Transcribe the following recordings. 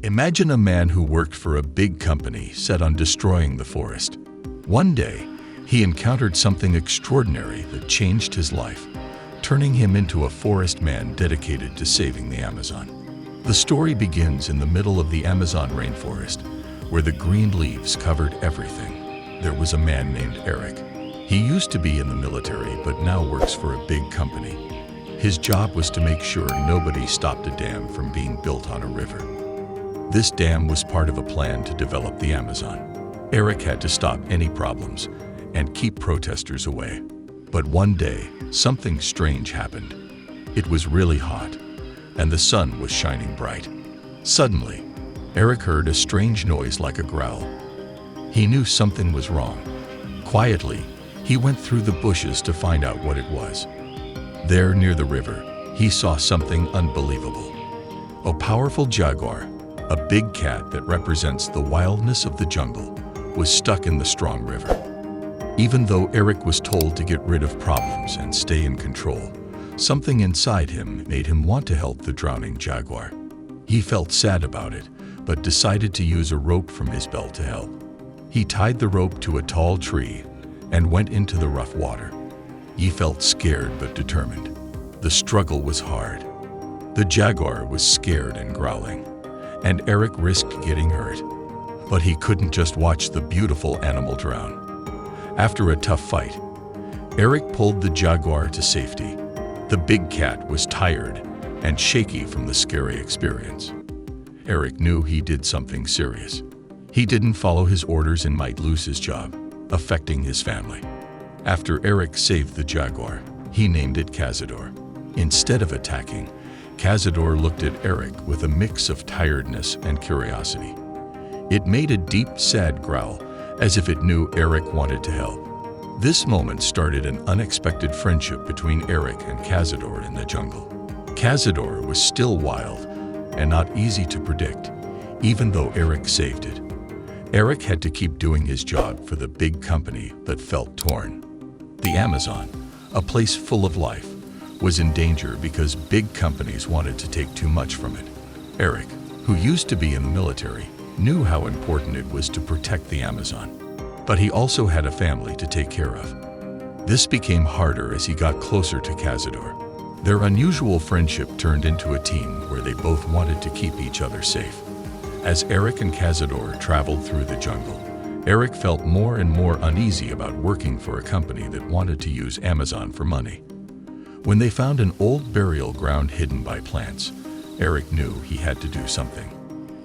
Imagine a man who worked for a big company set on destroying the forest. One day, he encountered something extraordinary that changed his life, turning him into a forest man dedicated to saving the Amazon. The story begins in the middle of the Amazon rainforest, where the green leaves covered everything. There was a man named Eric. He used to be in the military, but now works for a big company. His job was to make sure nobody stopped a dam from being built on a river. This dam was part of a plan to develop the Amazon. Eric had to stop any problems and keep protesters away. But one day, something strange happened. It was really hot, and the sun was shining bright. Suddenly, Eric heard a strange noise like a growl. He knew something was wrong. Quietly, he went through the bushes to find out what it was. There, near the river, he saw something unbelievable. A powerful jaguar, a big cat that represents the wildness of the jungle, was stuck in the strong river. Even though Eric was told to get rid of problems and stay in control, something inside him made him want to help the drowning jaguar. He felt sad about it, but decided to use a rope from his belt to help. He tied the rope to a tall tree and went into the rough water. He felt scared but determined. The struggle was hard. The jaguar was scared and growling, and Eric risked getting hurt. But he couldn't just watch the beautiful animal drown. After a tough fight, Eric pulled the jaguar to safety. The big cat was tired and shaky from the scary experience. Eric knew he did something serious. He didn't follow his orders and might lose his job, affecting his family. After Eric saved the jaguar, he named it Cazador. Instead of attacking, Cazador looked at Eric with a mix of tiredness and curiosity. It made a deep, sad growl, as if it knew Eric wanted to help. This moment started an unexpected friendship between Eric and Cazador in the jungle. Cazador was still wild and not easy to predict, even though Eric saved it. Eric had to keep doing his job for the big company that felt torn. The Amazon, a place full of life, was in danger because big companies wanted to take too much from it. Eric, who used to be in the military, knew how important it was to protect the Amazon. But he also had a family to take care of. This became harder as he got closer to Cazador. Their unusual friendship turned into a team where they both wanted to keep each other safe. As Eric and Cazador traveled through the jungle, Eric felt more and more uneasy about working for a company that wanted to use Amazon for money. When they found an old burial ground hidden by plants, Eric knew he had to do something.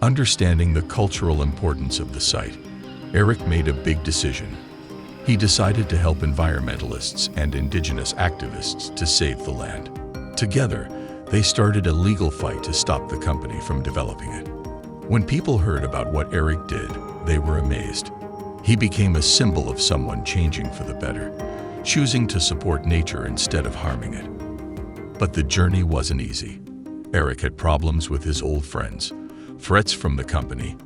Understanding the cultural importance of the site, Eric made a big decision. He decided to help environmentalists and indigenous activists to save the land. Together, they started a legal fight to stop the company from developing it. When people heard about what Eric did, they were amazed. He became a symbol of someone changing for the better, choosing to support nature instead of harming it. But the journey wasn't easy. Eric had problems with his old friends, threats from the company,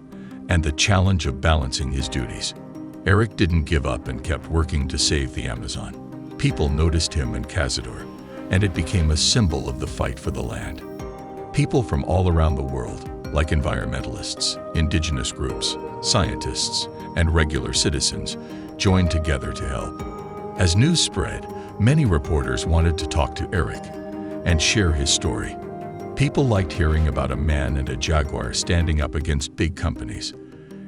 and the challenge of balancing his duties. Eric didn't give up and kept working to save the Amazon. People noticed him and Cazador, and it became a symbol of the fight for the land. People from all around the world, like environmentalists, indigenous groups, scientists, and regular citizens, joined together to help. As news spread, many reporters wanted to talk to Eric and share his story. People liked hearing about a man and a jaguar standing up against big companies.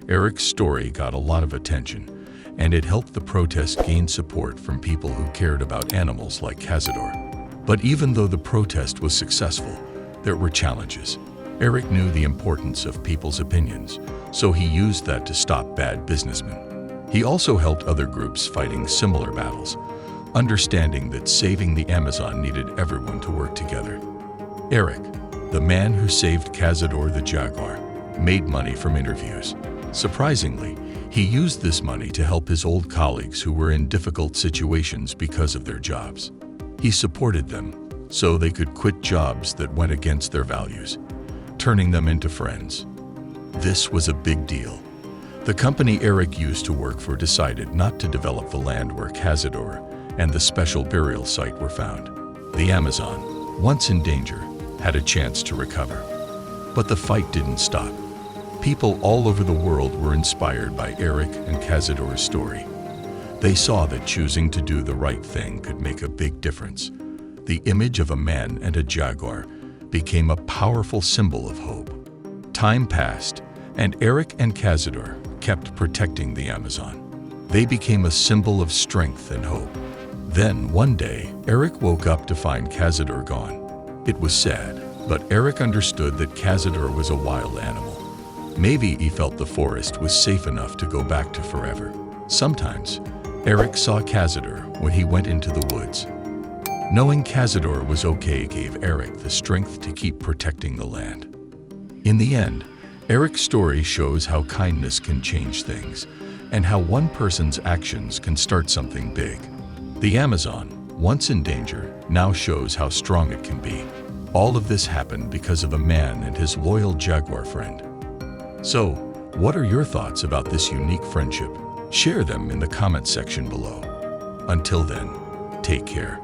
Eric's story got a lot of attention, and it helped the protest gain support from people who cared about animals like Cazador. But even though the protest was successful, there were challenges. Eric knew the importance of people's opinions, so he used that to stop bad businessmen. He also helped other groups fighting similar battles, understanding that saving the Amazon needed everyone to work together. Eric, the man who saved Cazador the jaguar, made money from interviews. Surprisingly, he used this money to help his old colleagues who were in difficult situations because of their jobs. He supported them so they could quit jobs that went against their values, turning them into friends. This was a big deal. The company Eric used to work for decided not to develop the land where Cazador and the special burial site were found. The Amazon, once in danger, had a chance to recover. But the fight didn't stop. People all over the world were inspired by Eric and Cazador's story. They saw that choosing to do the right thing could make a big difference. The image of a man and a jaguar became a powerful symbol of hope. Time passed, and Eric and Cazador kept protecting the Amazon. They became a symbol of strength and hope. Then, one day, Eric woke up to find Cazador gone. It was sad, but Eric understood that Cazador was a wild animal. Maybe he felt the forest was safe enough to go back to forever. Sometimes, Eric saw Cazador when he went into the woods. Knowing Cazador was okay gave Eric the strength to keep protecting the land. In the end, Eric's story shows how kindness can change things and how one person's actions can start something big. The Amazon, once in danger, now shows how strong it can be. All of this happened because of a man and his loyal jaguar friend. So, what are your thoughts about this unique friendship? Share them in the comment section below. Until then, take care.